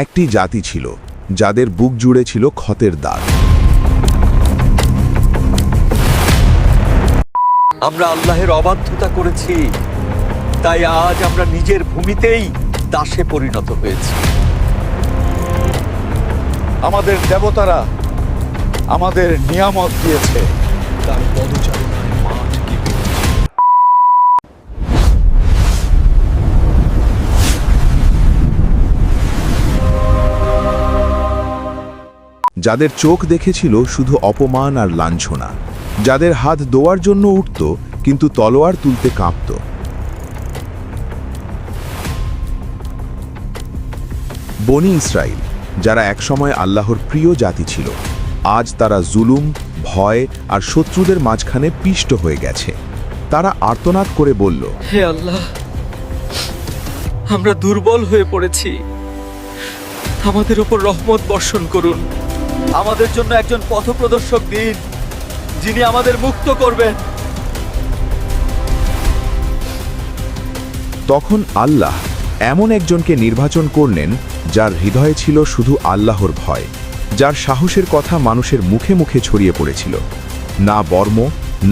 একটি জাতি ছিল যাদের বুক জুড়ে ছিল ক্ষতের দাগ। আমরা আল্লাহের অবাধ্যতা করেছি, তাই আজ আমরা নিজের ভূমিতেই দাসে পরিণত হয়েছি। আমাদের দেবতারা আমাদের নিয়ামত দিয়েছে, তার পদচারণায় মাঠ কেঁপে উঠেছে। যাদের চোখ দেখেছিল শুধু অপমান আর লাঞ্ছনা, যাদের হাত দোয়ার জন্য উঠত কিন্তু তলোয়ার তুলতে কাঁপত। বনি ইসরাইল, যারা একসময় আল্লাহর প্রিয় জাতি ছিল, আজ তারা জুলুম, ভয় আর শত্রুদের মাঝখানে পিষ্ট হয়ে গেছে। তারা আর্তনাদ করে বলল, হে আল্লাহ, আমরা দুর্বল হয়ে পড়েছি, আমাদের উপর রহমত বর্ষণ করুন। আমাদের জন্য একজন পথপ্রদর্শক দিন, যিনি আমাদের মুক্ত করবেন। তখন আল্লাহ এমন একজনকে নির্বাচন করলেন যার হৃদয়ে ছিল শুধু আল্লাহর ভয়, যার সাহসের কথা মানুষের মুখে মুখে ছড়িয়ে পড়েছিল। না বর্ম,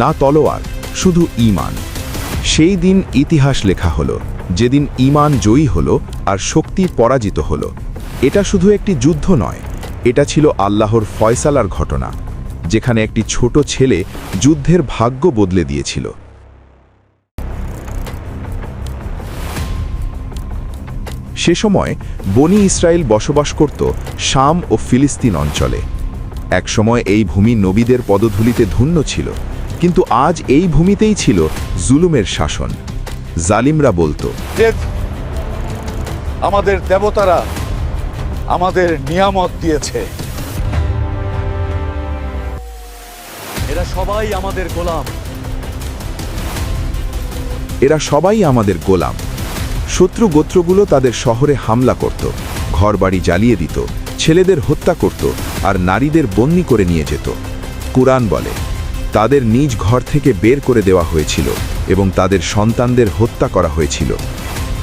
না তলোয়ার, শুধু ঈমান। সেই দিন ইতিহাস লেখা হলো, যেদিন ঈমান জয়ী হলো আর শক্তি পরাজিত হলো। এটা শুধু একটি যুদ্ধ নয়, এটা ছিল আল্লাহর ফয়সালার ঘটনা, যেখানে একটি ছোট ছেলে যুদ্ধের ভাগ্য বদলে দিয়েছিল। সে সময় বনি ইসরায়েল বসবাস করত শাম ও ফিলিস্তিন অঞ্চলে। একসময় এই ভূমি নবীদের পদধূলিতে ধন্য ছিল, কিন্তু আজ এই ভূমিতেই ছিল জুলুমের শাসন। জালিমরা বলতো, আমাদের দেবতারা আমাদের নিয়ামত দিয়েছে, এরা সবাই আমাদের গোলাম। এরা সবাই আমাদের গোলাম। শত্রু গোত্রগুলো তাদের শহরে হামলা করত, ঘরবাড়ি জ্বালিয়ে দিত, ছেলেদের হত্যা করত আর নারীদের বন্দি করে নিয়ে যেত। কুরআন বলে, তাদের নিজ ঘর থেকে বের করে দেওয়া হয়েছিল এবং তাদের সন্তানদের হত্যা করা হয়েছিল।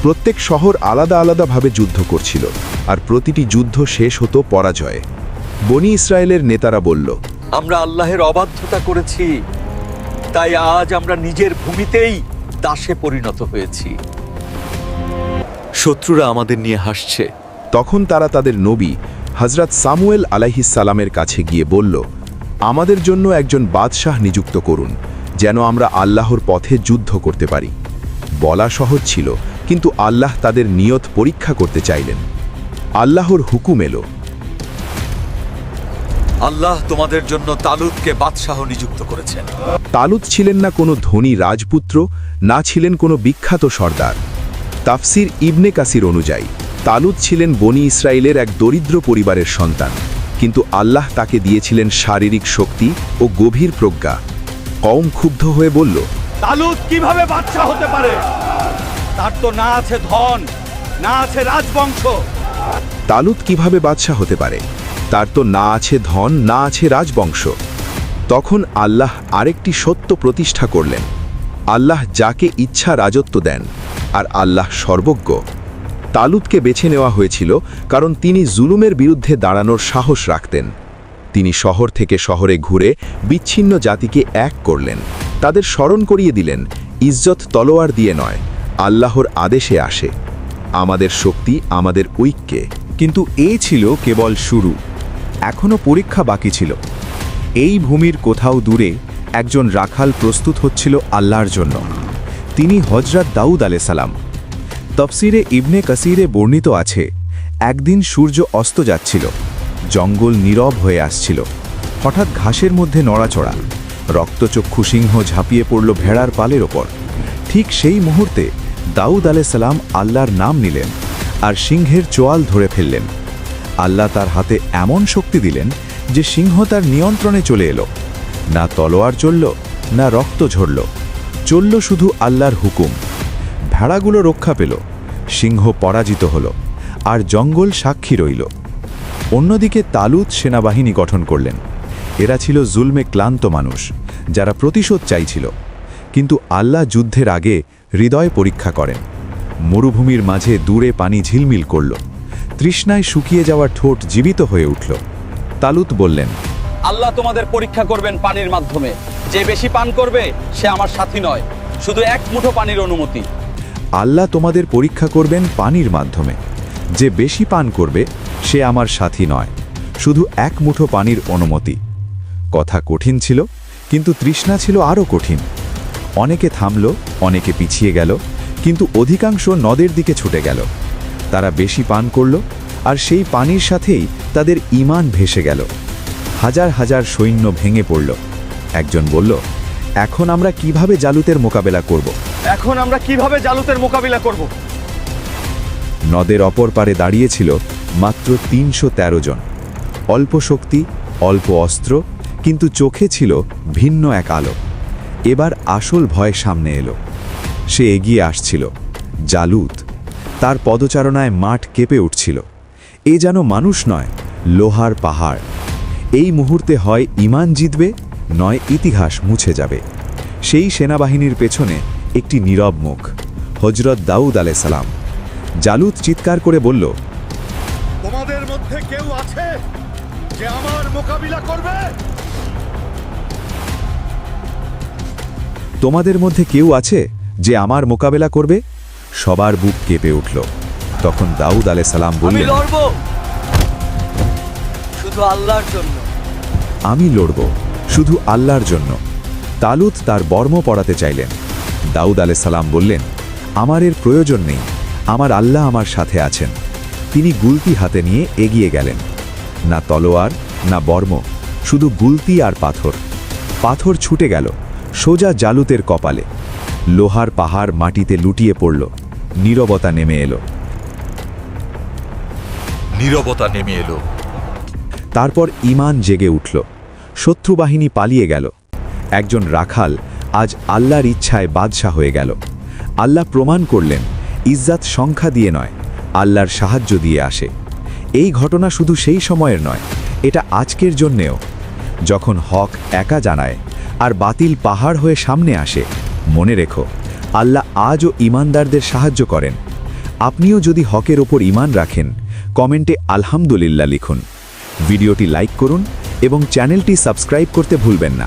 প্রত্যেক শহর আলাদা আলাদাভাবে যুদ্ধ করছিল, আর প্রতিটি যুদ্ধ শেষ হতো পরাজয়ে। বনি ইসরায়েলের নেতারা বলল, আমরা আল্লাহের অবাধ্যতা করেছি, তাই আজ আমরা নিজের ভূমিতেই দাসে পরিণত হয়েছি। শত্রুরা আমাদের নিয়ে হাসছে। তখন তারা তাদের নবী হযরত সামুয়েল আলাইহিস সালামের কাছে গিয়ে বলল, আমাদের জন্য একজন বাদশাহ নিযুক্ত করুন, যেন আমরা আল্লাহর পথে যুদ্ধ করতে পারি। বলা সহজ ছিল, কিন্তু আল্লাহ তাদের নিয়ত পরীক্ষা করতে চাইলেন। আল্লাহর হুকুম এলো, আল্লাহ তোমাদের জন্য তালুতকে বাদশাহ নিযুক্ত করেছেন। তালুত ছিলেন না কোনো ধনী রাজপুত্র, না ছিলেন কোনো বিখ্যাত সর্দার। তাফসির ইবনে কাসির অনুযায়ী তালুত ছিলেন বনি ইসরায়েলের এক দরিদ্র পরিবারের সন্তান, কিন্তু আল্লাহ তাকে দিয়েছিলেন শারীরিক শক্তি ও গভীর প্রজ্ঞা। কওম ক্ষুব্ধ হয়ে বলল, তালুত কিভাবে বাদশা হতে পারে? তার তো না আছে ধন, না আছে রাজবংশ। তালুত কিভাবে বাদশাহ হতে পারে? তার তো না আছে ধন, না আছে রাজবংশ। তখন আল্লাহ আরেকটি সত্য প্রতিষ্ঠা করলেন, আল্লাহ যাকে ইচ্ছা রাজত্ব দেন, আর আল্লাহ সর্বজ্ঞ। তালুতকে বেছে নেওয়া হয়েছিল কারণ তিনি জুলুমের বিরুদ্ধে দাঁড়ানোর সাহস রাখতেন। তিনি শহর থেকে শহরে ঘুরে বিচ্ছিন্ন জাতিকে এক করলেন, তাদের স্মরণ করিয়ে দিলেন, ইজ্জত তলোয়ার দিয়ে নয়, আল্লাহর আদেশে আসে। আমাদের শক্তি আমাদের ঐক্যে। কিন্তু এই ছিল কেবল শুরু, এখনো পরীক্ষা বাকি ছিল। এই ভূমির কোথাও দূরে একজন রাখাল প্রস্তুত হচ্ছিল আল্লাহর জন্য। তিনি হযরত দাউদ আলাইহিস সালাম। তফসিরে ইবনে কাসিরে বর্ণিত আছে, একদিন সূর্য অস্ত যাচ্ছিল, জঙ্গল নীরব হয়ে আসছিল। হঠাৎ ঘাসের মধ্যে নড়াচড়া, রক্তচক্ষু সিংহ ঝাঁপিয়ে পড়ল ভেড়ার পালের ওপর। ঠিক সেই মুহূর্তে দাউদ আলাইহিস সালাম আল্লাহর নাম নিলেন আর সিংহের চোয়াল ধরে ফেললেন। আল্লাহ তার হাতে এমন শক্তি দিলেন যে সিংহ তার নিয়ন্ত্রণে চলে এলো। না তলোয়ার চলল, না রক্ত ঝরল, চলল শুধু আল্লাহর হুকুম। ভেড়াগুলো রক্ষা পেল, সিংহ পরাজিত হল, আর জঙ্গল সাক্ষী রইল। অন্যদিকে তালুত সেনাবাহিনী গঠন করলেন। এরা ছিল জুলমে ক্লান্ত মানুষ, যারা প্রতিশোধ চাইছিল। কিন্তু আল্লাহ যুদ্ধের আগে হৃদয় পরীক্ষা করেন। মরুভূমির মাঝে দূরে পানি ঝিলমিল করল। তৃষ্ণায় শুকিয়ে যাওয়া ঠোঁট জীবিত হয়ে উঠল। তালুত বললেন, আল্লাহ তোমাদের পরীক্ষা করবেন পানির মাধ্যমে। যে বেশি পান করবে সে আমার সাথী নয়, শুধু এক মুঠো পানির অনুমতি। আল্লাহ তোমাদের পরীক্ষা করবেন পানির মাধ্যমে। যে বেশি পান করবে সে আমার সাথী নয়, শুধু এক মুঠো পানির অনুমতি। কথা কঠিন ছিল, কিন্তু তৃষ্ণা ছিল আরও কঠিন। অনেকে থামল, অনেকে পিছিয়ে গেল, কিন্তু অধিকাংশ নদের দিকে ছুটে গেল। তারা বেশি পান করল, আর সেই পানির সাথেই তাদের ঈমান ভেসে গেল। হাজার হাজার সৈন্য ভেঙে পড়ল। একজন বলল, এখন আমরা কিভাবে জালুতের মোকাবেলা করব? এখন আমরা কিভাবে জালুতের মোকাবিলা করব? নদের অপর পারে দাঁড়িয়েছিল মাত্র ৩১৩ জন। অল্প শক্তি, অল্প অস্ত্র, কিন্তু চোখে ছিল ভিন্ন এক আলো। এবার আসল ভয় সামনে এলো। সে এগিয়ে আসছিল, জালুত। তার পদচারণায় মাঠ কেঁপে উঠছিল। এ যেন মানুষ নয়, লোহার পাহাড়। এই মুহূর্তে হয় ঈমান জিতবে, নয় ইতিহাস মুছে যাবে। সেই সেনাবাহিনীর পেছনে একটি নীরব মুখ, হযরত দাউদ আলাইহিস সালাম। জালুত চিৎকার করে বলল, তোমাদের মধ্যে কেউ আছে যে আমার মোকাবিলা করবে? তোমাদের মধ্যে কেউ আছে যে আমার মোকাবেলা করবে? সবার বুক কেঁপে উঠল। তখন দাউদ আলাইহিস সালাম আমি বললেন, লড়ব শুধু আল্লাহর জন্য। আমি লড়ব শুধু আল্লাহর জন্য। তালুত তার বর্ম পড়াতে চাইলেন। দাউদ আলাইহিস সালাম বললেন, আমার এর প্রয়োজন নেই, আমার আল্লাহ আমার সাথে আছেন। তিনি গুলতি হাতে নিয়ে এগিয়ে গেলেন। না তলোয়ার, না বর্ম, শুধু গুলতি আর পাথর। পাথর ছুটে গেল সোজা জালুতের কপালে। লোহার পাহাড় মাটিতে লুটিয়ে পড়ল। নীরবতা নেমে এলো। তারপর ঈমান জেগে উঠল। শত্রুবাহিনী পালিয়ে গেল। একজন রাখাল আজ আল্লাহর ইচ্ছায় বাদশা হয়ে গেল। আল্লাহ প্রমাণ করলেন, ইজ্জাত সংখ্যা দিয়ে নয়, আল্লাহর সাহায্য দিয়ে আসে। এই ঘটনা শুধু সেই সময়ের নয়, এটা আজকের জন্যেও। যখন হক একা জানায় আর বাতিল পাহাড় হয়ে সামনে আসে, মনে রেখো, আল্লাহ আজও ঈমানদারদের সাহায্য করেন। আপনিও যদি হকের ওপর ঈমান রাখেন, কমেন্টে আলহামদুলিল্লাহ লিখুন। ভিডিওটি লাইক করুন এবং চ্যানেলটি সাবস্ক্রাইব করতে ভুলবেন না।